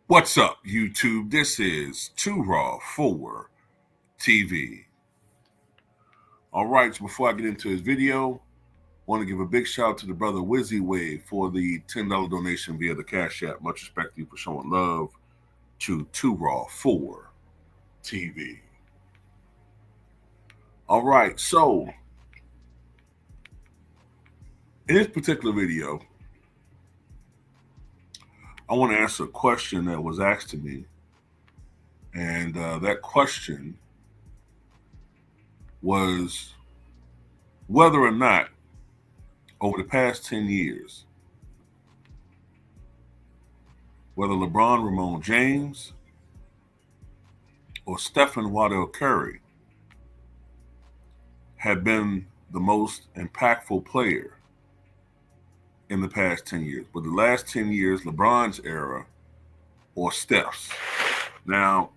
What's up, YouTube? This is Too Raw for TV. All right, so before I get into his video, I want to give a big shout out to the brother Wizzy Wave for the $10 donation via the Cash App. Much respect to you for showing love to Too Raw for TV. All right, so in this particular video, I want to answer a question that was asked to me. And that question was whether or not over the past 10 years, whether LeBron Ramon James or Stephen Waddell Curry had been the most impactful player in the past 10 years. But the last 10 years, LeBron's era or Steph's. Now,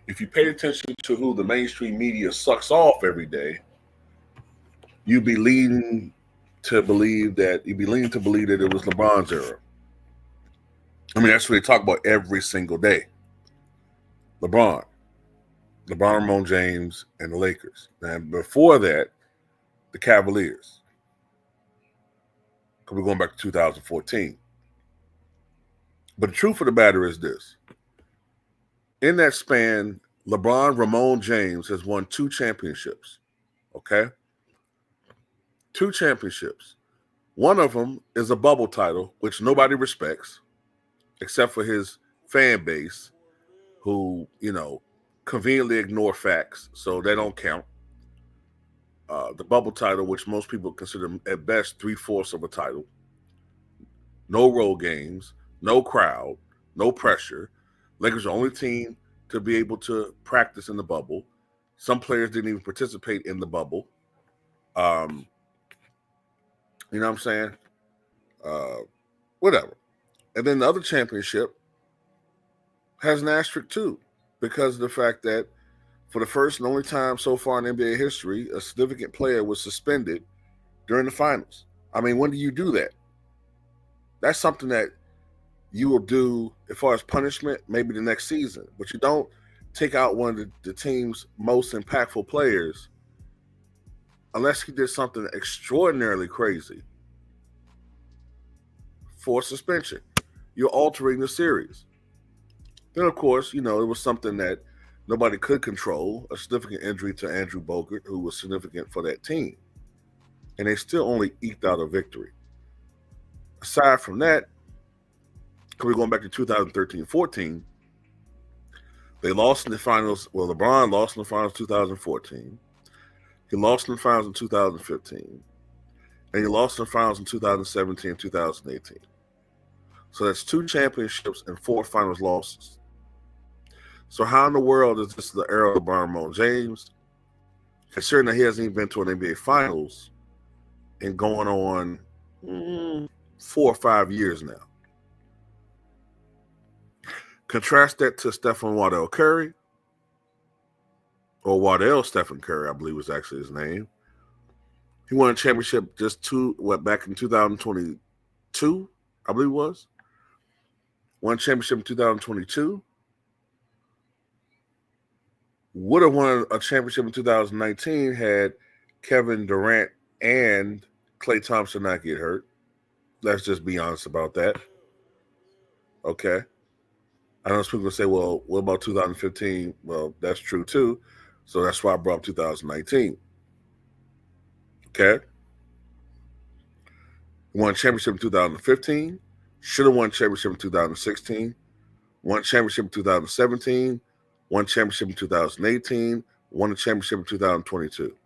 if you pay attention to who the mainstream media sucks off every day, you'd be leaning to believe that it was LeBron's era. I mean, that's what they talk about every single day. LeBron Ramon James, and the Lakers. And before that, the Cavaliers. Because we're going back to 2014. But the truth of the matter is this. In that span, LeBron Ramon James has won 2 championships. Okay? 2 championships. One of them is a bubble title, which nobody respects, except for his fan base, who, conveniently ignore facts, so they don't count. The bubble title, which most people consider at best 3/4 of a title. No road games, no crowd, no pressure. Lakers are the only team to be able to practice in the bubble. Some players didn't even participate in the bubble. You know what I'm saying? Whatever. And then the other championship has an asterisk too, because of the fact that for the first and only time so far in NBA history, a significant player was suspended during the finals. I mean, when do you do that? That's something that you will do as far as punishment, maybe the next season. But you don't take out one of the team's most impactful players unless he did something extraordinarily crazy for suspension. You're altering the series. Then, of course, it was something that nobody could control, a significant injury to Andrew Bogut, who was significant for that team. And they still only eked out a victory. Aside from that, we're going back to 2013-14, they lost in the finals. Well, LeBron lost in the finals in 2014. He lost in the finals in 2015. And he lost in the finals in 2017 and 2018. So that's 2 championships and 4 finals losses. So how in the world is this the era of LeBron Ramon James? Considering that he hasn't even been to an NBA Finals and going on 4 or 5 years now. Contrast that to Stephen Waddell Curry, or Waddell Stephen Curry, I believe was actually his name. He won a championship back in 2022, I believe it was. Won a championship in 2022. Would have won a championship in 2019 had Kevin Durant and Klay Thompson not get hurt. Let's just be honest about that. Okay. I know some people say, well, what about 2015? Well, that's true too. So that's why I brought up 2019. Okay. Won a championship in 2015. Should have won a championship in 2016. Won a championship in 2017. Won a championship in 2018. Won a championship in 2022.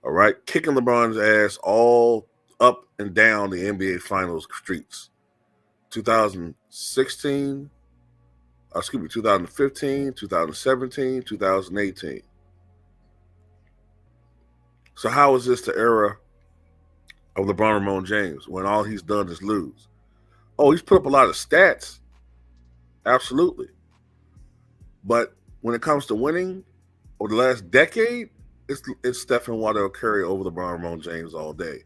All right. Kicking LeBron's ass all up and down the NBA Finals streets. 2015, 2017, 2018. So how is this the era of LeBron Ramon James when all he's done is lose? Oh, he's put up a lot of stats. Absolutely. But when it comes to winning over the last decade, it's Stephen Waddell Curry over LeBron Ramon James all day.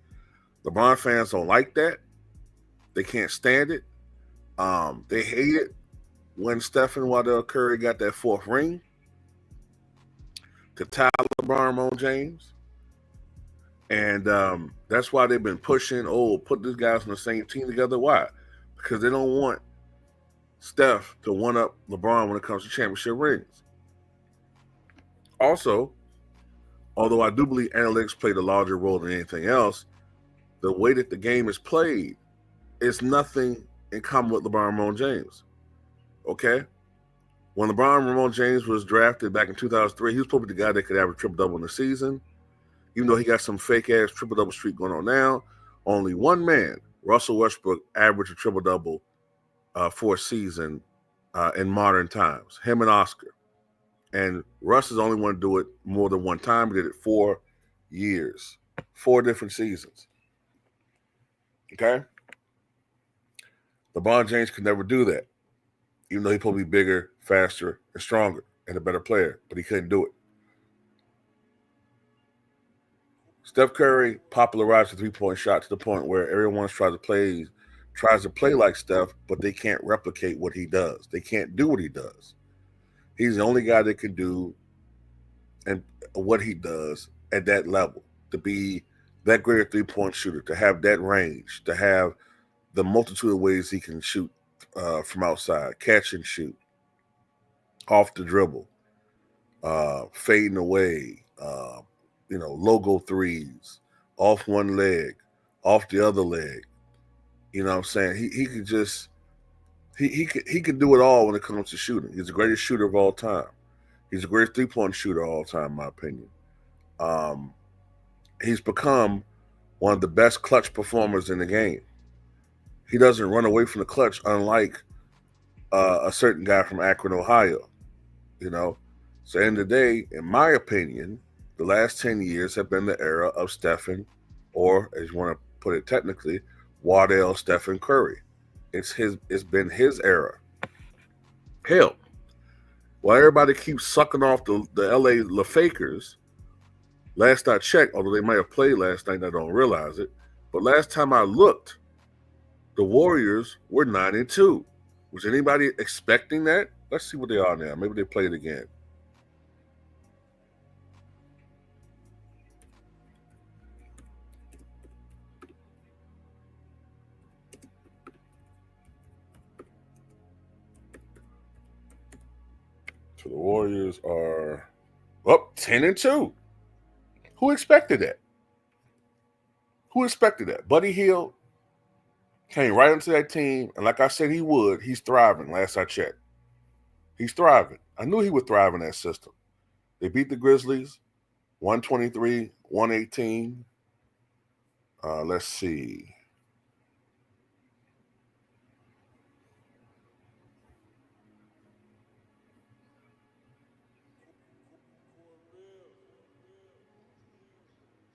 LeBron fans don't like that. They can't stand it. They hate it. when Steph and Waddell Curry got that fourth ring to tie LeBron James. And that's why they've been pushing, put these guys on the same team together. Why? Because they don't want Steph to one-up LeBron when it comes to championship rings. Also, although I do believe analytics played a larger role than anything else, the way that the game is played is nothing in common with LeBron James. Okay? When LeBron James was drafted back in 2003, he was probably the guy that could average triple-double in the season. Even though he got some fake-ass triple-double streak going on now, only one man, Russell Westbrook, averaged a triple-double for a season in modern times, him and Oscar. And Russ is the only one to do it more than one time. He did it 4 years, 4 different seasons. Okay? LeBron James could never do that, even though he'd probably be bigger, faster, and stronger, and a better player, but he couldn't do it. Steph Curry popularized the three-point shot to the point where everyone tries to play like Steph, but they can't replicate what he does. They can't do what he does. He's the only guy that can do and what he does at that level, to be that great a three-point shooter, to have that range, to have the multitude of ways he can shoot from outside, catch and shoot, off the dribble, fading away, logo threes, off one leg, off the other leg. You know what I'm saying? He could just he can do it all when it comes to shooting. He's the greatest shooter of all time. He's the greatest three-point shooter of all time, in my opinion. He's become one of the best clutch performers in the game. He doesn't run away from the clutch, unlike a certain guy from Akron, Ohio. So at the end of the day, in my opinion, the last 10 years have been the era of Stephen, or as you want to put it technically, Waddell Stephen Curry. It's been his era. Hell, while everybody keeps sucking off the LA Fakers, last I checked, although they might have played last night and I don't realize it, but last time I looked, the Warriors were 9-2. Was anybody expecting that? Let's see what they are now. Maybe they play it again. So the Warriors are up 10-2. Who expected that? Who expected that? Buddy Hield came right into that team, and like I said he would, he's thriving last I checked. He's thriving. I knew he would thrive in that system. They beat the Grizzlies 123-118. Let's see.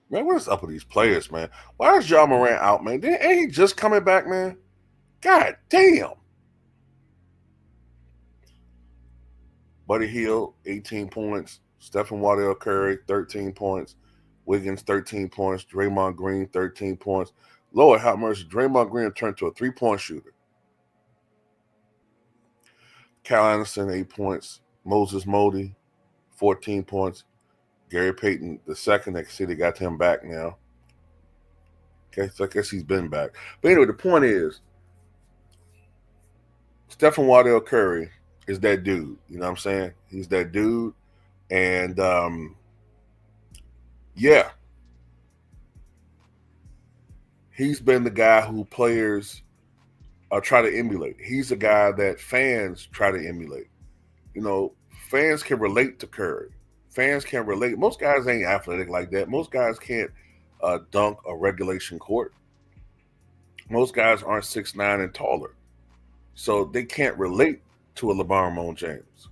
Man, what is up with these players, man? Why is Ja Morant out, man? Ain't he just coming back, man? God damn. Buddy Hield, 18 points. Stephen Waddell Curry, 13 points. Wiggins, 13 points. Draymond Green, 13 points. Lord have mercy, Draymond Green turned to a three-point shooter. Cal Anderson, 8 points. Moses Moody, 14 points. Gary Payton, the second, they see they got him back now. Okay, so I guess he's been back. But anyway, the point is, Stephen Waddell Curry is that dude. You know what I'm saying? He's that dude. And, yeah. He's been the guy who players try to emulate. He's the guy that fans try to emulate. Fans can relate to Curry. Fans can relate. Most guys ain't athletic like that. Most guys can't dunk a regulation court. Most guys aren't 6'9" and taller. So they can't relate to a LeBron James.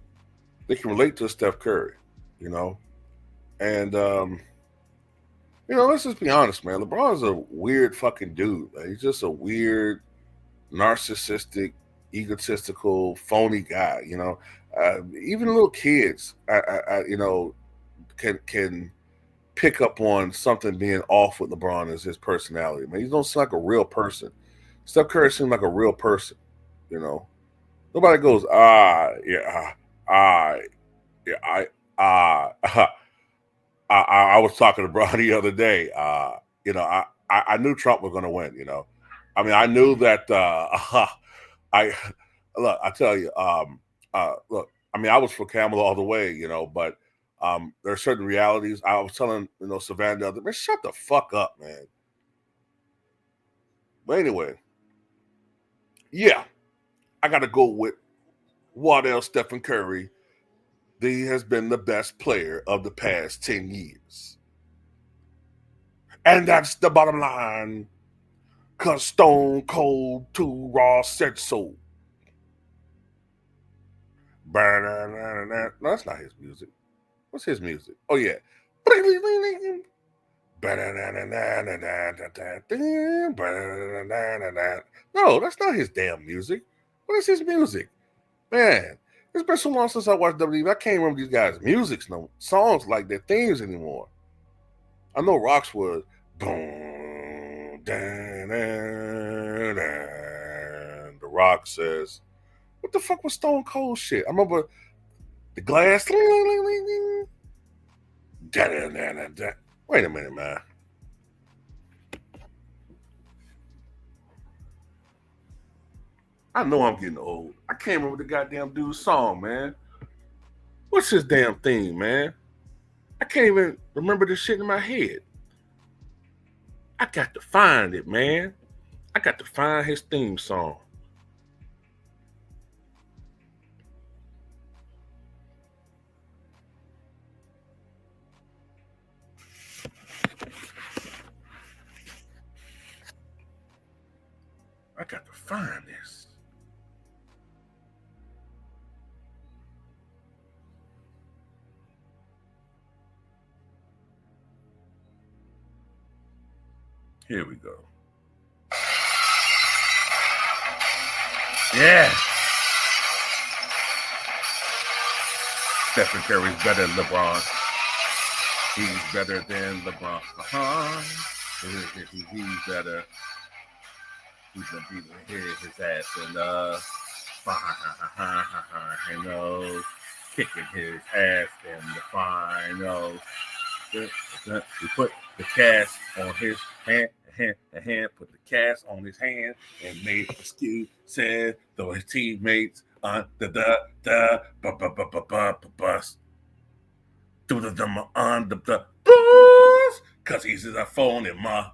They can relate to a Steph Curry, And, let's just be honest, man. LeBron's a weird fucking dude. Man. He's just a weird, narcissistic, egotistical, phony guy, even little kids, can pick up on something being off with LeBron as his personality. Man, he don't seem like a real person. Steph Curry seems like a real person, Nobody goes, yeah, yeah, I was talking to Brian the other day. I knew Trump was going to win. I mean, I knew that. I look, I tell you, look, I mean, I was for Camel all the way, but there are certain realities. I was telling Savannah the other, man, shut the fuck up, man. But anyway, yeah, I got to go with Waddell Stephen Curry. He has been the best player of the past 10 years. And that's the bottom line. Cause Stone Cold 2 Raw said so. No, that's not his music. What's his music? Oh, yeah. No, that's not his damn music. What is his music? Man, it's been so long since I watched WWE. I can't remember these guys' music, no songs like their themes anymore. I know Rock's was boom, dan, dan, dan. The Rock says, what the fuck was Stone Cold shit? I remember the glass. Wait a minute, man. I know I'm getting old. I can't remember the goddamn dude's song, man. What's his damn theme, man? I can't even remember this shit in my head. I got to find it, man. I got to find his theme song. I got to find this. Here we go. Yeah. Stephen Curry's better than LeBron. He's better than LeBron. He's better. He's gonna beat his ass in the finals, kicking his ass in the finals. We put the cast on his hand, put the cast on his hand, and made excuses to his teammates on the bus. Do the on the bus, cause he's a phony motherfucker.